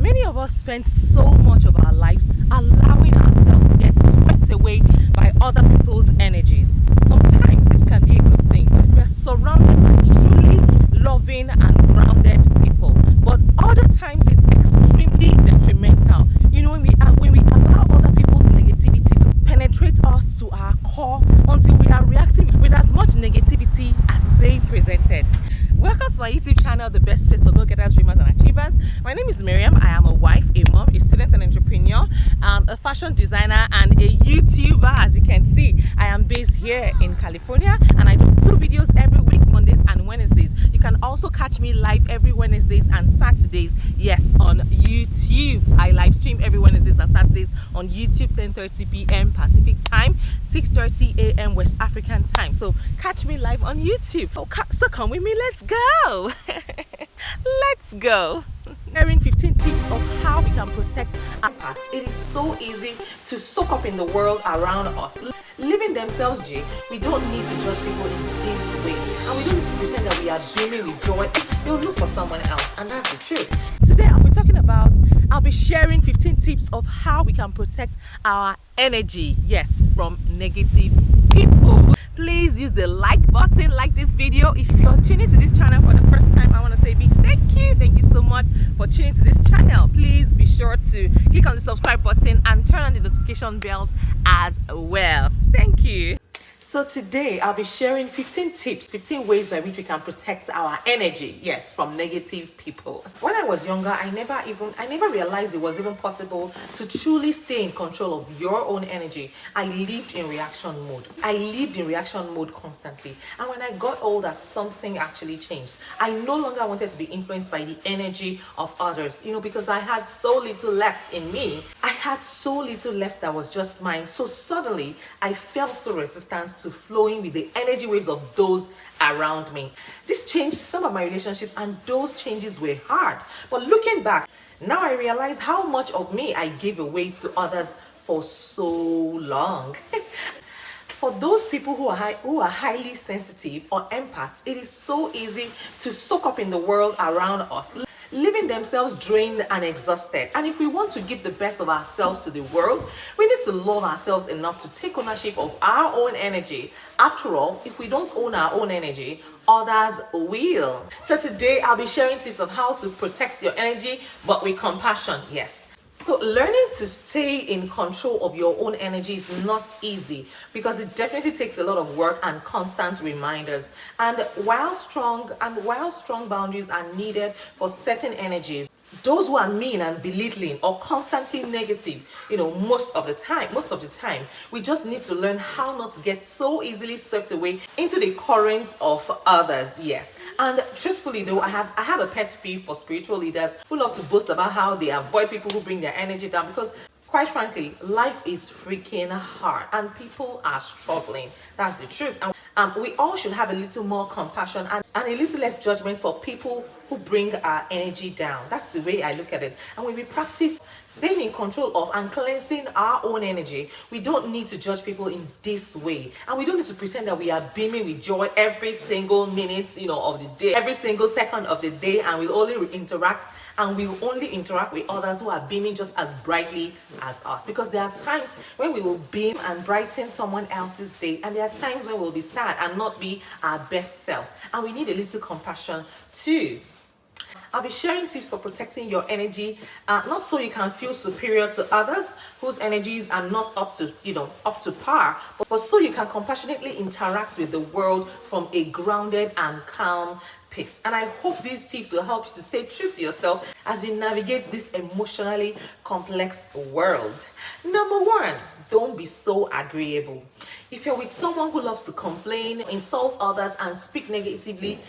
Many of us spend so much of our lives allowing ourselves to get swept away by other people's energies. Sometimes this can be a good thing if we are surrounded by truly loving and grounded people. But other times it's extremely detrimental. When we allow other people's negativity to penetrate us to our core until we are reacting with as much negativity as they presented. Welcome to my YouTube channel, the best place for go-getters, dreamers, and achievers. My name is Miriam. I am a wife, a mom, a student, and entrepreneur, a fashion designer, and a YouTuber. As you can see, I am based here in California, and I do 2 videos every week, Mondays and Wednesdays. You can also catch me live every Wednesdays and Saturdays. Yes, on YouTube. I live stream every Wednesdays and Saturdays on YouTube, 10:30 p.m. Pacific time, 6:30 a.m. West African time. So catch me live on YouTube. So come with me. Let's go. Let's go. Sharing 15 tips of how we can protect our parts. It is so easy to soak up in the world around us. Living themselves, we don't need to judge people in this way. And we don't need to pretend that we are beaming with joy. They'll look for someone else, and that's the truth. Today I'll be sharing 15 tips of how we can protect our energy, yes, from negative people. Please use the like button, like this video. If you're tuning to this channel for the first time, I want to say big thank you so much for tuning to this channel. Please be sure to click on the subscribe button and turn on the notification bells as well. Thank you. So today I'll be sharing 15 tips, 15 ways by which we can protect our energy, yes, from negative people. When I was younger, I never realized it was even possible to truly stay in control of your own energy. I lived in reaction mode constantly. And when I got older, something actually changed. I no longer wanted to be influenced by the energy of others, because I had so little left in me. I had so little left that was just mine. So suddenly I felt so resistant to flowing with the energy waves of those around me. This changed some of my relationships, and those changes were hard. But looking back, now I realize how much of me I gave away to others for so long. For those people who are highly sensitive or empaths, it is so easy to soak up in the world around us, leaving themselves drained and exhausted. And if we want to give the best of ourselves to the world, we need to love ourselves enough to take ownership of our own energy. After all, if we don't own our own energy, others will. So today I'll be sharing tips of how to protect your energy, but with compassion, yes. So learning to stay in control of your own energy is not easy, because it definitely takes a lot of work and constant reminders. And while strong boundaries are needed for certain energies, those who are mean and belittling or constantly negative, most of the time, we just need to learn how not to get so easily swept away into the current of others. Yes. And truthfully though, I have a pet peeve for spiritual leaders who love to boast about how they avoid people who bring their energy down, because quite frankly, life is freaking hard and people are struggling. That's the truth. And we all should have a little more compassion and a little less judgment for people who bring our energy down. That's the way I look at it. And when we practice staying in control of and cleansing our own energy, we don't need to judge people in this way. And we don't need to pretend that we are beaming with joy every single minute, of the day, every single second of the day, and we'll only interact with others who are beaming just as brightly as us. Because there are times when we will beam and brighten someone else's day, and there are times when we'll be sad and not be our best selves. And we need a little compassion too. I'll be sharing tips for protecting your energy, not so you can feel superior to others whose energies are not up to par, but so you can compassionately interact with the world from a grounded and calm pace. And I hope these tips will help you to stay true to yourself as you navigate this emotionally complex world. Number 1, don't be so agreeable. If you're with someone who loves to complain, insult others, and speak negatively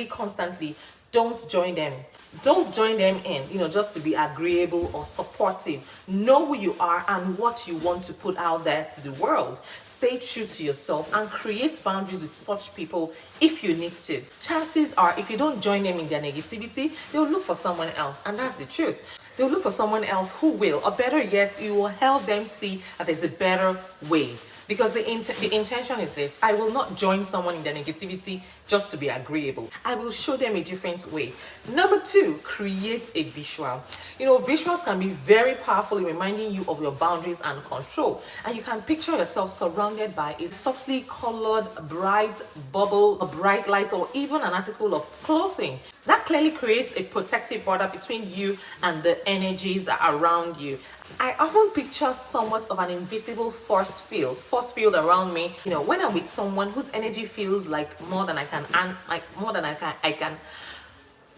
constantly, don't join them. Don't join them in, just to be agreeable or supportive. Know who you are and what you want to put out there to the world. Stay true to yourself and create boundaries with such people if you need to. Chances are, if you don't join them in their negativity, they'll look for someone else, and that's the truth. They'll look for someone else who will, or better yet, you will help them see that there's a better way. Because the intention is this: I will not join someone in their negativity just to be agreeable. I will show them a different way. Number two, create a visual. Visuals can be very powerful in reminding you of your boundaries and control. And you can picture yourself surrounded by a softly colored, bright bubble, a bright light, or even an article of clothing. That clearly creates a protective border between you and the energies around you. I often picture somewhat of an invisible force field around me. When I'm with someone whose energy feels like more than I can,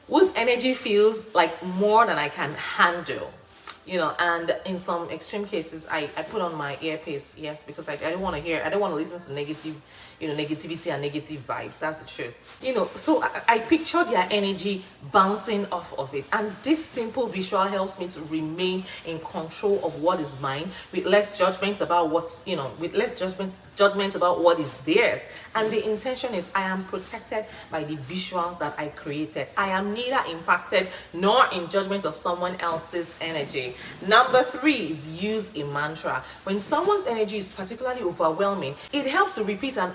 whose energy feels like more than I can handle. And in some extreme cases, I put on my earpiece, yes, because I don't want to listen to negativity and negative vibes. That's the truth. So I picture their energy bouncing off of it. And this simple visual helps me to remain in control of what is mine, with less judgment about judgment about what is theirs. And the intention is I am protected by the visual that I created. I am neither impacted nor in judgment of someone else's energy. Number three is use a mantra. When someone's energy is particularly overwhelming, it helps to repeat an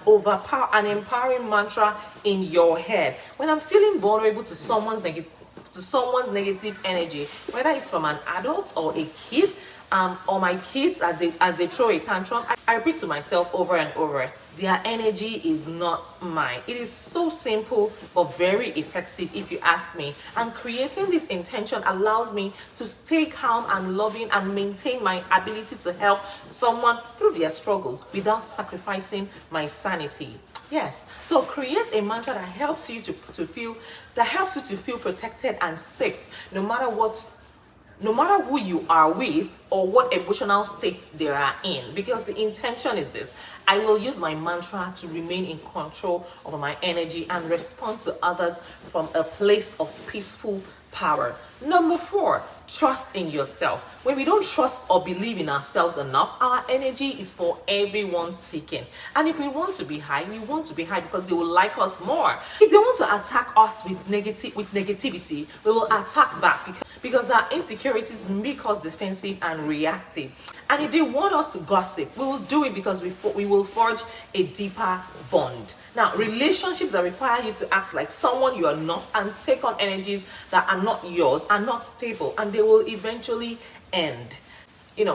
empowering mantra in your head. When I'm feeling vulnerable to someone's negative energy, whether it's from an adult or a kid, or my kids as they throw a tantrum, I repeat to myself over and over, their energy is not mine. It is so simple but very effective if you ask me. And creating this intention allows me to stay calm and loving and maintain my ability to help someone through their struggles without sacrificing my sanity. Yes, so create a mantra that helps you to feel protected and safe, no matter who you are with or what emotional state they are in. Because the intention is this: I will use my mantra to remain in control of my energy and respond to others from a place of peaceful power. Number four, trust in yourself. When we don't trust or believe in ourselves enough, our energy is for everyone's taking. And if we want to be high, we want to be high because they will like us more. If they want to attack us with negativity, we will attack back because our insecurities make us defensive and reactive. And if they want us to gossip, we will do it because we will forge a deeper bond. Now, relationships that require you to act like someone you are not and take on energies that are not yours are not stable, and they will eventually end.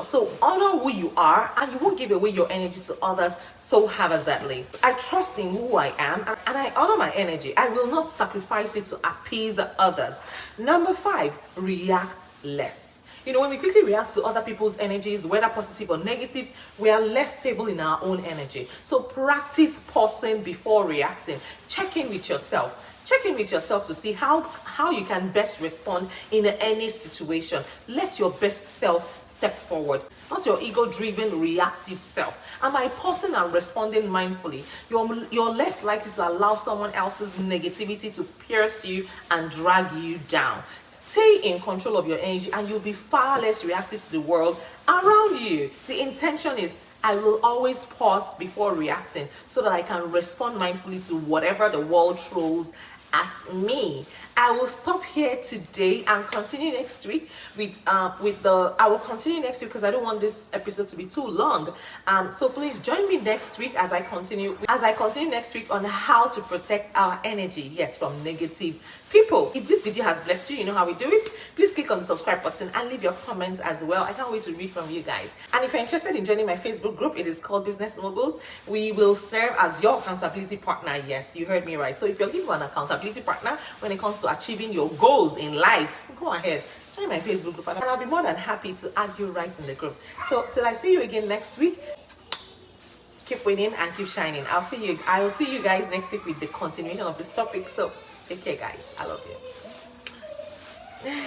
So honor who you are, and you won't give away your energy to others so haphazardly. I trust in who I am, and I honor my energy. I will not sacrifice it to appease others. Number five, react less. When we quickly react to other people's energies, whether positive or negative, we are less stable in our own energy. So practice pausing before reacting. Check in with yourself. Check in with yourself to see how you can best respond in any situation. Let your best self step forward, not your ego-driven reactive self. And by pausing and responding mindfully, you're less likely to allow someone else's negativity to pierce you and drag you down. Stay in control of your energy and you'll be far less reactive to the world around you. The intention is I will always pause before reacting so that I can respond mindfully to whatever the world throws at me. I will stop here today and continue next week I will continue next week because I don't want this episode to be too long. So please join me next week as I continue next week on how to protect our energy, yes, from negative people. If this video has blessed you, you know how we do it. Please click on the subscribe button and leave your comments as well. I can't wait to read from you guys. And if you're interested in joining my Facebook group, it is called Business Moguls. We will serve as your accountability partner. Yes, you heard me right. So if you're looking for an accountability partner when it comes to achieving your goals in life, go ahead, join my Facebook group and I'll be more than happy to add you right in the group. So till I see you again next week, keep winning and keep shining. I will see you guys next week with the continuation of this topic. So take care, guys. I love you.